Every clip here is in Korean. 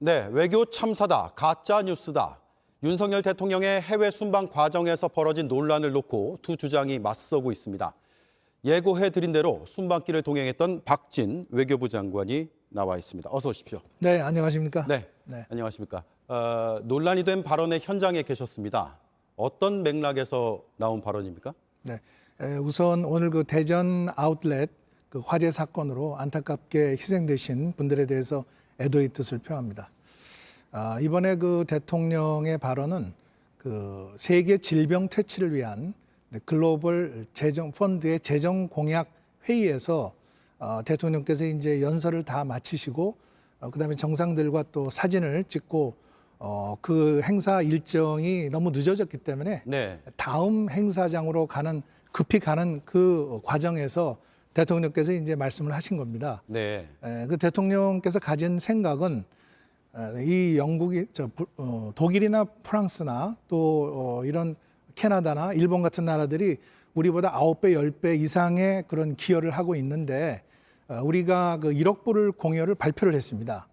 네, 외교 참사다, 가짜 뉴스다. 윤석열 대통령의 해외 순방 과정에서 벌어진 논란을 놓고 두 주장이 맞서고 있습니다. 예고해드린 대로 순방길을 동행했던 박진 외교부 장관이 나와 있습니다. 어서 오십시오. 네, 안녕하십니까? 네, 안녕하십니까. 논란이 된 발언의 현장에 계셨습니다. 어떤 맥락에서 나온 발언입니까? 네, 우선 오늘 그 대전 아웃렛 그 화재 사건으로 안타깝게 희생되신 분들에 대해서 애도의 뜻을 표합니다. 이번에 그 대통령의 발언은 그 세계 질병 퇴치를 위한 글로벌 재정 펀드의 재정 공약 회의에서 대통령께서 이제 연설을 다 마치시고 그다음에 정상들과 또 사진을 찍고 그 행사 일정이 너무 늦어졌기 때문에 네. 다음 행사장으로 급히 가는 그 과정에서 대통령께서 이제 말씀을 하신 겁니다. 네. 그 대통령께서 가진 생각은 이 독일이나 프랑스나 또 이런 캐나다나 일본 같은 나라들이 우리보다 9배, 10배 이상의 그런 기여를 하고 있는데 우리가 그 1억 불을 공여를 발표를 했습니다.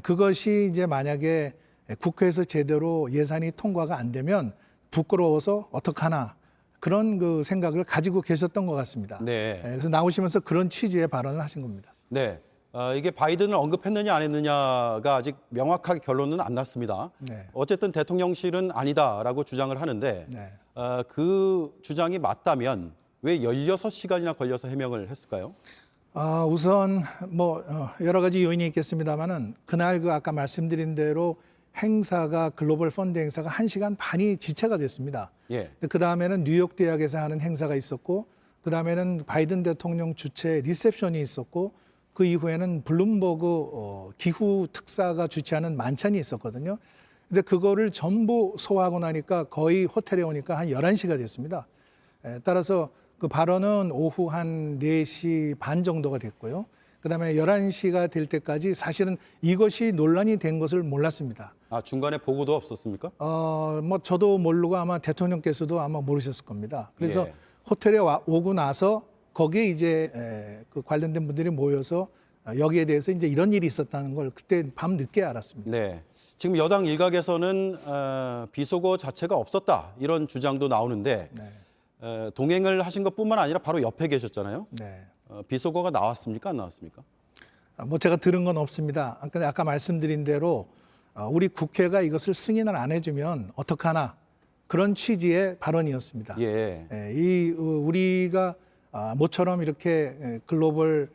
그것이 이제 만약에 국회에서 제대로 예산이 통과가 안 되면 부끄러워서 어떡하나 그런 그 생각을 가지고 계셨던 것 같습니다. 네. 그래서 나오시면서 그런 취지의 발언을 하신 겁니다. 네. 이게 바이든을 언급했느냐 안 했느냐가 아직 명확하게 결론은 안 났습니다. 네. 어쨌든 대통령실은 아니다라고 주장을 하는데 네. 그 주장이 맞다면 왜 16시간이나 걸려서 해명을 했을까요? 우선 뭐 여러 가지 요인이 있겠습니다만은 그날 그 아까 말씀드린 대로 행사가 글로벌 펀드 행사가 1시간 반이 지체가 됐습니다. 예. 그 다음에는 뉴욕 대학에서 하는 행사가 있었고 그 다음에는 바이든 대통령 주최 리셉션이 있었고 그 이후에는 블룸버그 기후 특사가 주최하는 만찬이 있었거든요. 근데 그거를 전부 소화하고 나니까 거의 호텔에 오니까 한 11시가 됐습니다. 따라서 그 발언은 오후 한 4시 반 정도가 됐고요. 그다음에 11시가 될 때까지 사실은 이것이 논란이 된 것을 몰랐습니다. 중간에 보고도 없었습니까? 뭐 저도 모르고 아마 대통령께서도 아마 모르셨을 겁니다. 그래서 예. 호텔에 오고 나서 거기에 이제 그 관련된 분들이 모여서 여기에 대해서 이제 이런 일이 있었다는 걸 그때 밤 늦게 알았습니다. 네. 지금 여당 일각에서는 비속어 자체가 없었다 이런 주장도 나오는데 동행을 하신 것뿐만 아니라 바로 옆에 계셨잖아요. 네. 비속어가 나왔습니까? 안 나왔습니까? 뭐 제가 들은 건 없습니다. 근데 아까 말씀드린 대로 우리 국회가 이것을 승인을 안 해주면 어떡하나 그런 취지의 발언이었습니다. 예. 우리가 모처럼 이렇게 글로벌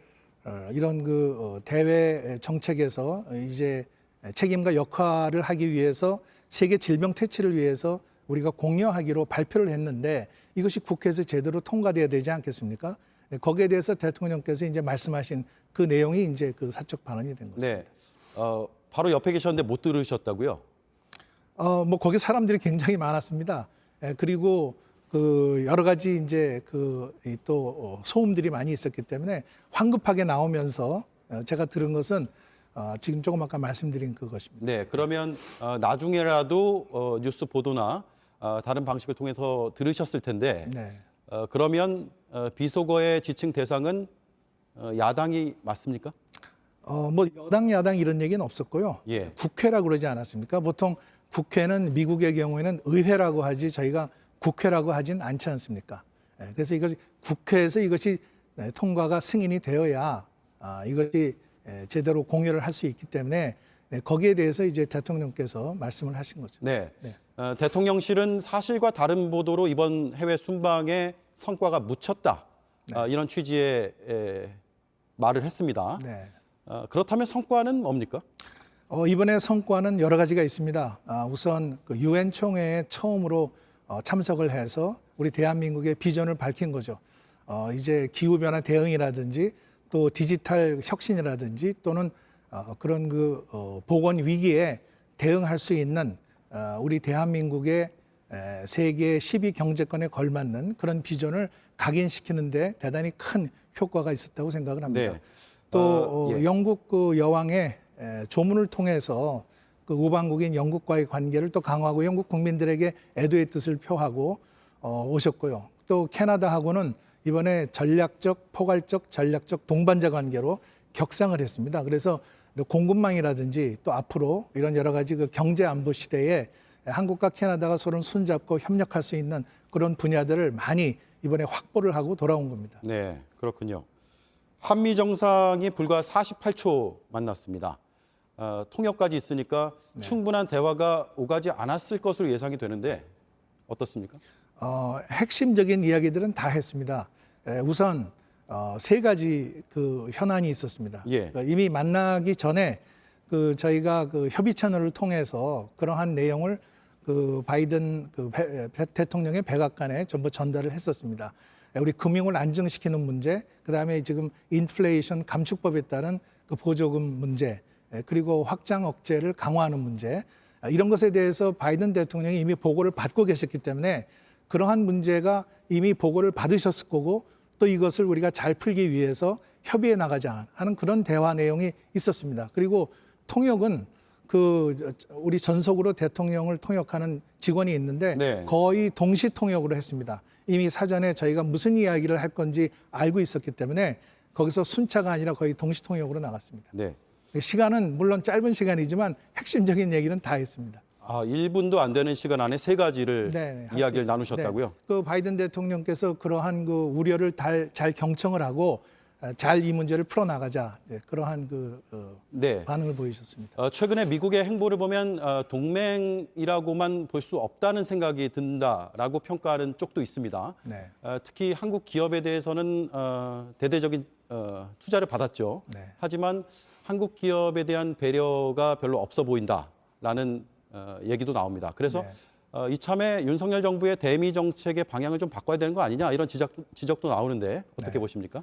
이런 그 대외 정책에서 이제 책임과 역할을 하기 위해서 세계 질병 퇴치를 위해서 우리가 공여하기로 발표를 했는데 이것이 국회에서 제대로 통과돼야 되지 않겠습니까? 거기에 대해서 대통령께서 이제 말씀하신 그 내용이 이제 그 사적 발언이 된 거죠. 네. 바로 옆에 계셨는데 못 들으셨다고요? 뭐 거기 사람들이 굉장히 많았습니다. 그리고 그 여러 가지 이제 그 또 소음들이 많이 있었기 때문에 황급하게 나오면서 제가 들은 것은 지금 조금 아까 말씀드린 그것입니다. 네. 그러면 나중에라도 뉴스 보도나 다른 방식을 통해서 들으셨을 텐데 네. 그러면 비속어의 지칭 대상은 야당이 맞습니까? 뭐 여당 야당 이런 얘기는 없었고요. 예. 국회라고 그러지 않았습니까? 보통 국회는 미국의 경우에는 의회라고 하지 저희가 국회라고 하진 않지 않습니까? 그래서 이것이 국회에서 이것이 통과가 승인이 되어야 이것이 제대로 공여를 할 수 있기 때문에 거기에 대해서 이제 대통령께서 말씀을 하신 거죠. 네. 네. 대통령실은 사실과 다른 보도로 이번 해외 순방의 성과가 묻혔다. 이런 취지의 말을 했습니다. 네. 그렇다면 성과는 뭡니까? 이번에 성과는 여러 가지가 있습니다. 우선 그 유엔 총회에 처음으로 참석을 해서 우리 대한민국의 비전을 밝힌 거죠. 이제 기후변화 대응이라든지 또 디지털 혁신이라든지 또는 그런 그 보건 위기에 대응할 수 있는 우리 대한민국의 세계 10위 경제권에 걸맞는 그런 비전을 각인시키는데 대단히 큰 효과가 있었다고 생각을 합니다. 네. 또 예. 영국 그 여왕의 조문을 통해서 그 우방국인 영국과의 관계를 또 강화하고 영국 국민들에게 애도의 뜻을 표하고 오셨고요. 또 캐나다하고는 이번에 전략적, 포괄적, 전략적 동반자 관계로 격상을 했습니다. 그래서 공급망이라든지 또 앞으로 이런 여러 가지 그 경제 안보 시대에 한국과 캐나다가 서로 손잡고 협력할 수 있는 그런 분야들을 많이 이번에 확보를 하고 돌아온 겁니다. 네, 그렇군요. 한미 정상이 불과 48초 만났습니다. 통역까지 있으니까 충분한 대화가 오가지 않았을 것으로 예상이 되는데 어떻습니까? 핵심적인 이야기들은 다 했습니다. 우선 세 가지 그 현안이 있었습니다. 예. 그러니까 이미 만나기 전에 그 저희가 그 협의 채널을 통해서 그러한 내용을 그 바이든 그 대통령의 백악관에 전부 전달을 했었습니다. 우리 금융을 안정시키는 문제, 그다음에 지금 인플레이션 감축법에 따른 그 보조금 문제, 그리고 확장 억제를 강화하는 문제, 이런 것에 대해서 바이든 대통령이 이미 보고를 받고 계셨기 때문에 그러한 문제가 이미 보고를 받으셨을 거고 또 이것을 우리가 잘 풀기 위해서 협의해 나가자 하는 그런 대화 내용이 있었습니다. 그리고 통역은 그 우리 전속으로 대통령을 통역하는 직원이 있는데 네. 거의 동시 통역으로 했습니다. 이미 사전에 저희가 무슨 이야기를 할 건지 알고 있었기 때문에 거기서 순차가 아니라 거의 동시 통역으로 나갔습니다. 네. 시간은 물론 짧은 시간이지만 핵심적인 얘기는 다 했습니다. 1분도 안 되는 시간 안에 세 가지를 네, 이야기를 나누셨다고요? 네. 그 바이든 대통령께서 그러한 그 우려를 잘 경청을 하고 잘 이 문제를 풀어 나가자, 그러한 네. 반응을 보이셨습니다. 최근에 미국의 행보를 보면 동맹이라고만 볼 수 없다는 생각이 든다라고 평가하는 쪽도 있습니다. 네. 특히 한국 기업에 대해서는 대대적인 투자를 받았죠. 네. 하지만 한국 기업에 대한 배려가 별로 없어 보인다라는 얘기도 나옵니다. 그래서 네. 이참에 윤석열 정부의 대미 정책의 방향을 좀 바꿔야 되는 거 아니냐 이런 지적도 나오는데 어떻게 네. 보십니까?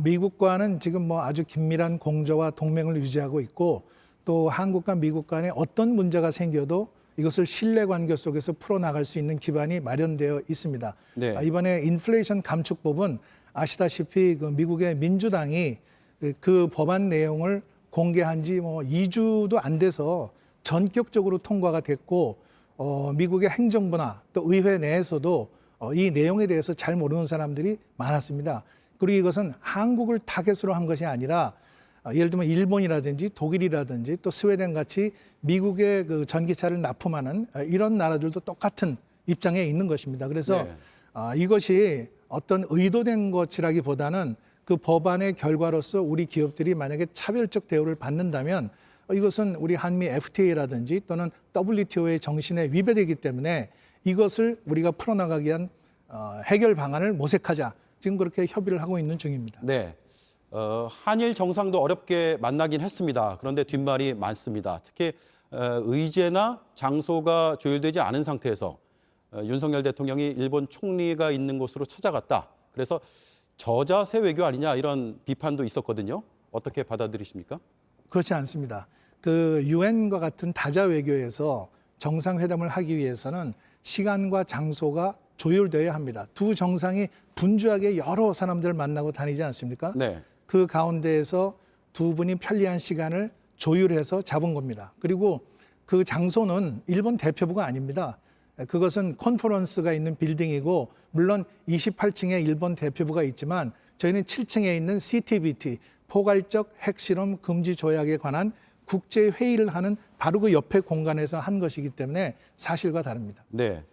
미국과는 지금 아주 긴밀한 공조와 동맹을 유지하고 있고 또 한국과 미국 간에 어떤 문제가 생겨도 이것을 신뢰관계 속에서 풀어나갈 수 있는 기반이 마련되어 있습니다. 네. 이번에 인플레이션 감축법은 아시다시피 그 미국의 민주당이 그 법안 내용을 공개한 지 2주도 안 돼서 전격적으로 통과가 됐고 미국의 행정부나 또 의회 내에서도 이 내용에 대해서 잘 모르는 사람들이 많았습니다. 그리고 이것은 한국을 타겟으로 한 것이 아니라 예를 들면 일본이라든지 독일이라든지 또 스웨덴 같이 미국의 그 전기차를 납품하는 이런 나라들도 똑같은 입장에 있는 것입니다. 그래서 네. 이것이 어떤 의도된 것이라기보다는 그 법안의 결과로서 우리 기업들이 만약에 차별적 대우를 받는다면 이것은 우리 한미 FTA라든지 또는 WTO의 정신에 위배되기 때문에 이것을 우리가 풀어나가기 위한 해결 방안을 모색하자. 지금 그렇게 협의를 하고 있는 중입니다. 네. 한일 정상도 어렵게 만나긴 했습니다. 그런데 뒷말이 많습니다. 특히 의제나 장소가 조율되지 않은 상태에서 윤석열 대통령이 일본 총리가 있는 곳으로 찾아갔다. 그래서 저자세 외교 아니냐 이런 비판도 있었거든요. 어떻게 받아들이십니까? 그렇지 않습니다. 그 유엔과 같은 다자 외교에서 정상회담을 하기 위해서는 시간과 장소가 조율되어야 합니다. 두 정상이 분주하게 여러 사람들을 만나고 다니지 않습니까? 네. 그 가운데에서 두 분이 편리한 시간을 조율해서 잡은 겁니다. 그리고 그 장소는 일본 대표부가 아닙니다. 그것은 컨퍼런스가 있는 빌딩이고 물론 28층에 일본 대표부가 있지만 저희는 7층에 있는 CTBT, 포괄적 핵실험 금지 조약에 관한 국제 회의를 하는 바로 그 옆에 공간에서 한 것이기 때문에 사실과 다릅니다. 네.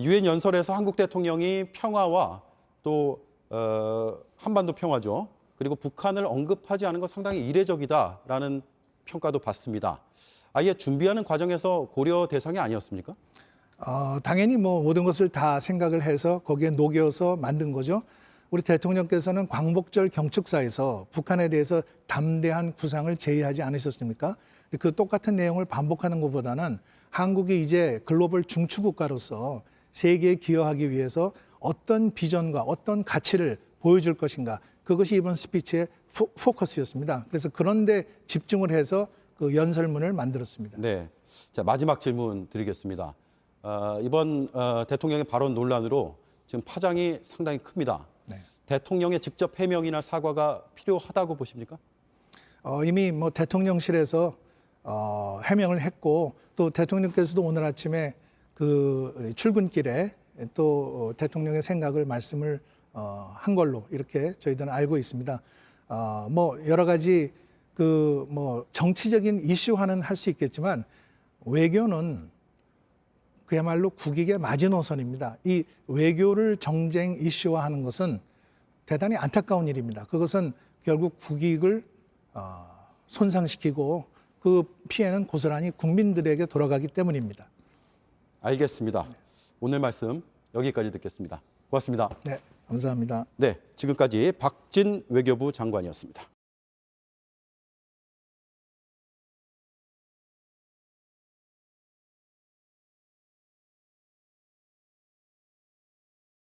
유엔 연설에서 한국 대통령이 평화와 또 한반도 평화죠. 그리고 북한을 언급하지 않은 건 상당히 이례적이다라는 평가도 받습니다. 아예 준비하는 과정에서 고려 대상이 아니었습니까? 당연히 모든 것을 다 생각을 해서 거기에 녹여서 만든 거죠. 우리 대통령께서는 광복절 경축사에서 북한에 대해서 담대한 구상을 제의하지 않으셨습니까? 그 똑같은 내용을 반복하는 것보다는 한국이 이제 글로벌 중추국가로서 세계에 기여하기 위해서 어떤 비전과 어떤 가치를 보여줄 것인가, 그것이 이번 스피치의 포커스였습니다. 그래서 그런데 집중을 해서 그 연설문을 만들었습니다. 네. 자, 마지막 질문 드리겠습니다. 이번 대통령의 발언 논란으로 지금 파장이 상당히 큽니다. 네. 대통령의 직접 해명이나 사과가 필요하다고 보십니까? 이미 대통령실에서 해명을 했고 또 대통령께서도 오늘 아침에 그 출근길에 또 대통령의 생각을 말씀을 한 걸로 이렇게 저희들은 알고 있습니다. 여러 가지 그 뭐 정치적인 이슈화는 할 수 있겠지만 외교는 그야말로 국익의 마지노선입니다. 이 외교를 정쟁 이슈화하는 것은 대단히 안타까운 일입니다. 그것은 결국 국익을 손상시키고 그 피해는 고스란히 국민들에게 돌아가기 때문입니다. 알겠습니다. 오늘 말씀 여기까지 듣겠습니다. 고맙습니다. 네, 감사합니다. 네, 지금까지 박진 외교부 장관이었습니다.